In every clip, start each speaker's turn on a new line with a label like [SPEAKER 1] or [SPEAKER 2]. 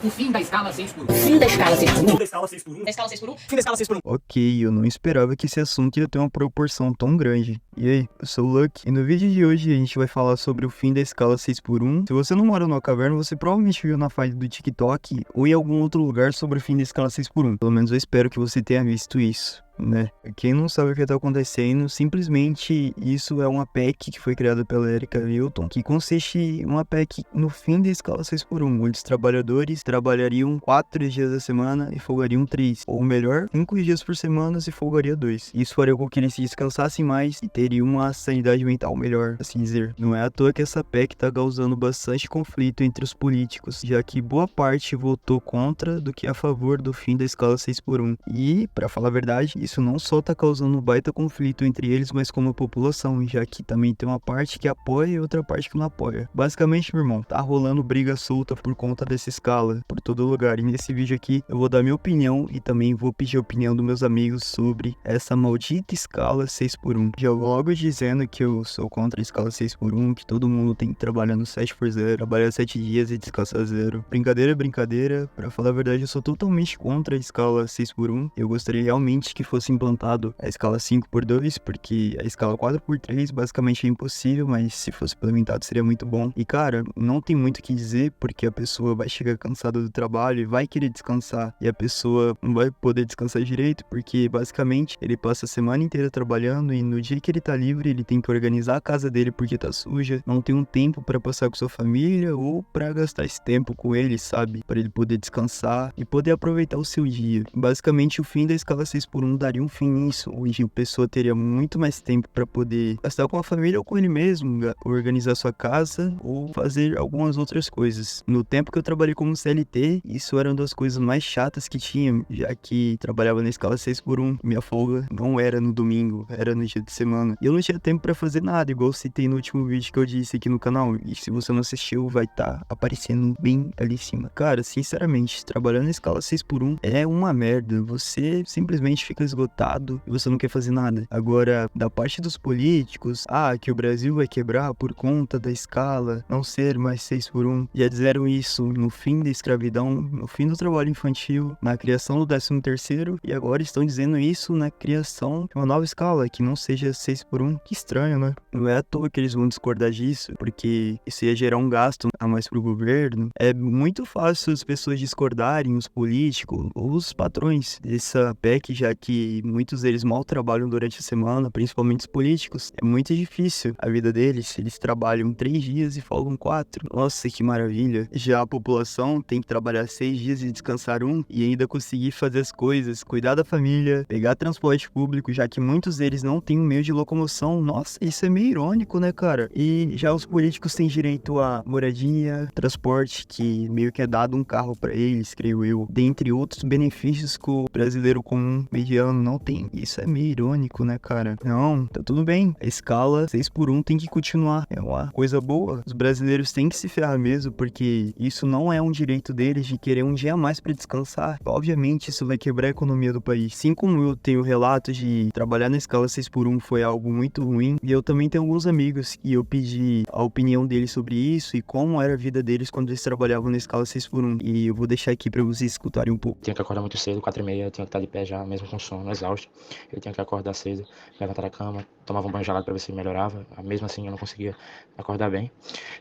[SPEAKER 1] O fim da escala 6 por 1.
[SPEAKER 2] Fim da escala 6 por 1.
[SPEAKER 3] Fim da escala 6 por 1.
[SPEAKER 2] Da escala 6 por 1.
[SPEAKER 3] Fim da escala 6 por 1.
[SPEAKER 4] Ok, eu não esperava que esse assunto ia ter uma proporção tão grande. E aí, eu sou o Lucky, e no vídeo de hoje a gente vai falar sobre o fim da escala 6 por 1. Se você não mora numa caverna, você provavelmente viu na feed do TikTok ou em algum outro lugar sobre o fim da escala 6 por 1. Pelo menos eu espero que você tenha visto isso, né? Quem não sabe o que tá acontecendo, simplesmente isso é uma PEC que foi criada pela Erika Hilton, que consiste em uma PEC no fim da escala 6 por 1, onde os trabalhadores trabalhariam 4 dias da semana e folgariam 3, ou melhor, 5 dias por semana e folgaria 2. Isso faria com que eles se descansassem mais e teriam uma sanidade mental melhor, assim dizer. Não é à toa que essa PEC tá causando bastante conflito entre os políticos, já que boa parte votou contra do que a favor do fim da escala 6 por 1. E, pra falar a verdade, isso não só tá causando um baita conflito entre eles, mas como a população, já que também tem uma parte que apoia e outra parte que não apoia. Basicamente, meu irmão, tá rolando briga solta por conta dessa escala, por todo lugar. E nesse vídeo aqui, eu vou dar minha opinião e também vou pedir a opinião dos meus amigos sobre essa maldita escala 6 por 1. Já vou logo dizendo que eu sou contra a escala 6 por 1, que todo mundo tem que trabalhar no 7 por 0, trabalhar 7 dias e descansar 0. Brincadeira, brincadeira. Pra falar a verdade, eu sou totalmente contra a escala 6 por 1. Eu gostaria realmente que fosse implantado a escala 5 por 2, porque a escala 4 por 3 basicamente é impossível, mas se fosse implementado seria muito bom. E cara, não tem muito o que dizer, porque a pessoa vai chegar cansada do trabalho e vai querer descansar, e a pessoa não vai poder descansar direito, porque basicamente ele passa a semana inteira trabalhando e no dia que ele tá livre, ele tem que organizar a casa dele porque tá suja, não tem um tempo pra passar com sua família ou pra gastar esse tempo com ele, sabe? Pra ele poder descansar e poder aproveitar o seu dia. Basicamente, o fim da escala 6 por 1 daria um fim nisso, onde a pessoa teria muito mais tempo pra poder gastar com a família ou com ele mesmo, organizar sua casa ou fazer algumas outras coisas. No tempo que eu trabalhei como CLT, isso era uma das coisas mais chatas que tinha, já que trabalhava na escala 6 por 1. Minha folga não era no domingo, era no dia de semana. E eu não tinha tempo pra fazer nada, igual eu citei no último vídeo que eu disse aqui no canal. E se você não assistiu, vai estar aparecendo bem ali em cima. Cara, sinceramente, trabalhando na escala 6 por 1 é uma merda. Você simplesmente fica esgotado e você não quer fazer nada. Agora, da parte dos políticos, que o Brasil vai quebrar por conta da escala não ser mais 6 por 1. Já disseram isso no fim da escravidão, no fim do trabalho infantil, na criação do 13º, e agora estão dizendo isso na criação de uma nova escala, que não seja 6 por 1. Que estranho, né? Não é à toa que eles vão discordar disso, porque isso ia gerar um gasto a mais pro governo. É muito fácil as pessoas discordarem, os políticos ou os patrões dessa PEC, já que muitos deles mal trabalham durante a semana, principalmente os políticos. É muito difícil a vida deles, eles trabalham 3 dias e folgam 4. Nossa, que maravilha. Já a população tem que trabalhar 6 dias e descansar 1, e ainda conseguir fazer as coisas, cuidar da família, pegar transporte público, já que muitos deles não têm um meio de locomoção. Nossa, isso é meio irônico, né, cara? E já os políticos têm direito a moradia, transporte, que meio que é dado um carro pra eles, creio eu, dentre outros benefícios que o brasileiro comum mediano não tem. Isso é meio irônico, né, cara? Não, tá tudo bem. A escala 6 por 1 tem que continuar. É uma coisa boa. Os brasileiros têm que se ferrar mesmo, porque isso não é um direito deles de querer um dia a mais pra descansar. Obviamente, isso vai quebrar a economia do país. Assim como eu tenho relatos de trabalhar na escala 6 por 1 foi algo muito ruim, e eu também tenho alguns amigos que eu pedi a opinião deles sobre isso e como era a vida deles quando eles trabalhavam na escala 6 por 1. E eu vou deixar aqui pra vocês escutarem um pouco.
[SPEAKER 5] Tinha que acordar muito cedo, 4h30, eu tinha que estar de pé já, mesmo com sono, exausto. Eu tinha que acordar cedo, levantar da cama, tomava um banho gelado para ver se melhorava. Mesmo assim, eu não conseguia acordar bem.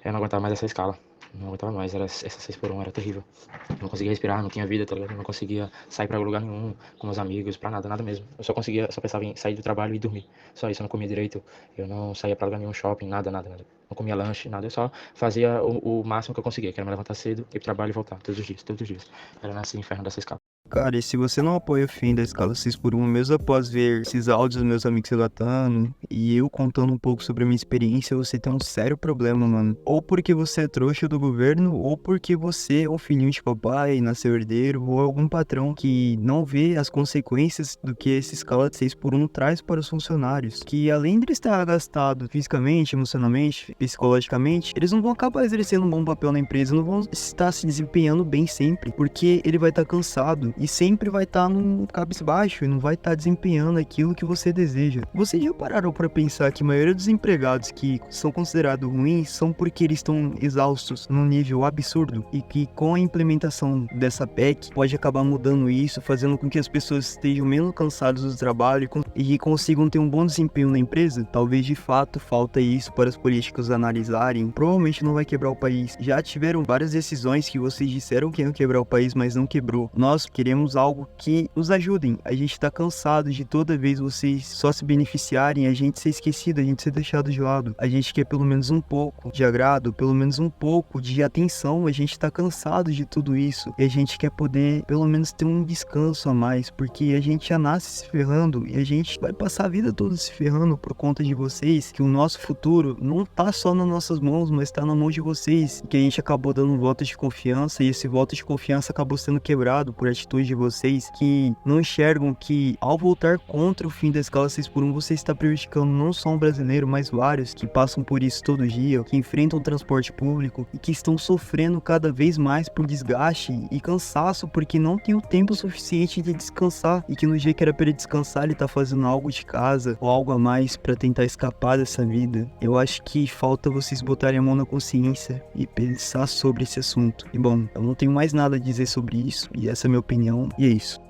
[SPEAKER 5] Eu não aguentava mais essa escala. Não aguentava mais, essa 6 por 1 era terrível. Eu não conseguia respirar, não tinha vida, tá ligado? Eu não conseguia sair pra lugar nenhum, com meus amigos, pra nada, nada mesmo. Eu só pensava em sair do trabalho e dormir. Só isso, eu não comia direito, eu não saía pra lugar nenhum, shopping, nada, nada, nada. Não comia lanche, nada, eu só fazia o máximo que eu conseguia, que era me levantar cedo, ir pro trabalho e voltar, todos os dias, todos os dias. Era nesse inferno dessa escala.
[SPEAKER 4] Cara, e se você não apoia o fim da escala 6 por 1, mesmo após ver esses áudios dos meus amigos relatando e eu contando um pouco sobre a minha experiência, você tem um sério problema, mano. Ou porque você é trouxa do governo, ou porque você é um filhinho de papai, nasceu herdeiro, ou algum patrão que não vê as consequências do que essa escala de 6 por 1 traz para os funcionários. Que além de eles estar gastados fisicamente, emocionalmente, psicologicamente, eles não vão acabar exercendo um bom papel na empresa, não vão estar se desempenhando bem sempre, porque ele vai estar cansado. e sempre vai estar num cabisbaixo e não vai estar desempenhando aquilo que você deseja. Vocês já pararam para pensar que a maioria dos empregados que são considerados ruins são porque eles estão exaustos num nível absurdo e que com a implementação dessa PEC pode acabar mudando isso, fazendo com que as pessoas estejam menos cansadas do trabalho e consigam ter um bom desempenho na empresa? Talvez de fato falta isso para os políticos analisarem. Provavelmente não vai quebrar o país. Já tiveram várias decisões que vocês disseram que iam quebrar o país, mas não quebrou. Nós queremos algo que nos ajudem. A gente tá cansado de toda vez vocês só se beneficiarem, a gente ser esquecido, a gente ser deixado de lado. A gente quer pelo menos um pouco de agrado, pelo menos um pouco de atenção. A gente tá cansado de tudo isso e a gente quer poder pelo menos ter um descanso a mais, porque a gente já nasce se ferrando e a gente vai passar a vida toda se ferrando por conta de vocês, que o nosso futuro não tá só nas nossas mãos, mas tá na mão de vocês, que a gente acabou dando um voto de confiança e esse voto de confiança acabou sendo quebrado por atitude de vocês que não enxergam que ao voltar contra o fim da escala 6x1 você está prejudicando não só um brasileiro, mas vários que passam por isso todo dia, que enfrentam o transporte público e que estão sofrendo cada vez mais por desgaste e cansaço porque não tem o tempo suficiente de descansar e que no dia que era para ele descansar ele tá fazendo algo de casa ou algo a mais para tentar escapar dessa vida. Eu acho que falta vocês botarem a mão na consciência e pensar sobre esse assunto. E bom, eu não tenho mais nada a dizer sobre isso e essa é a minha opinião e é isso.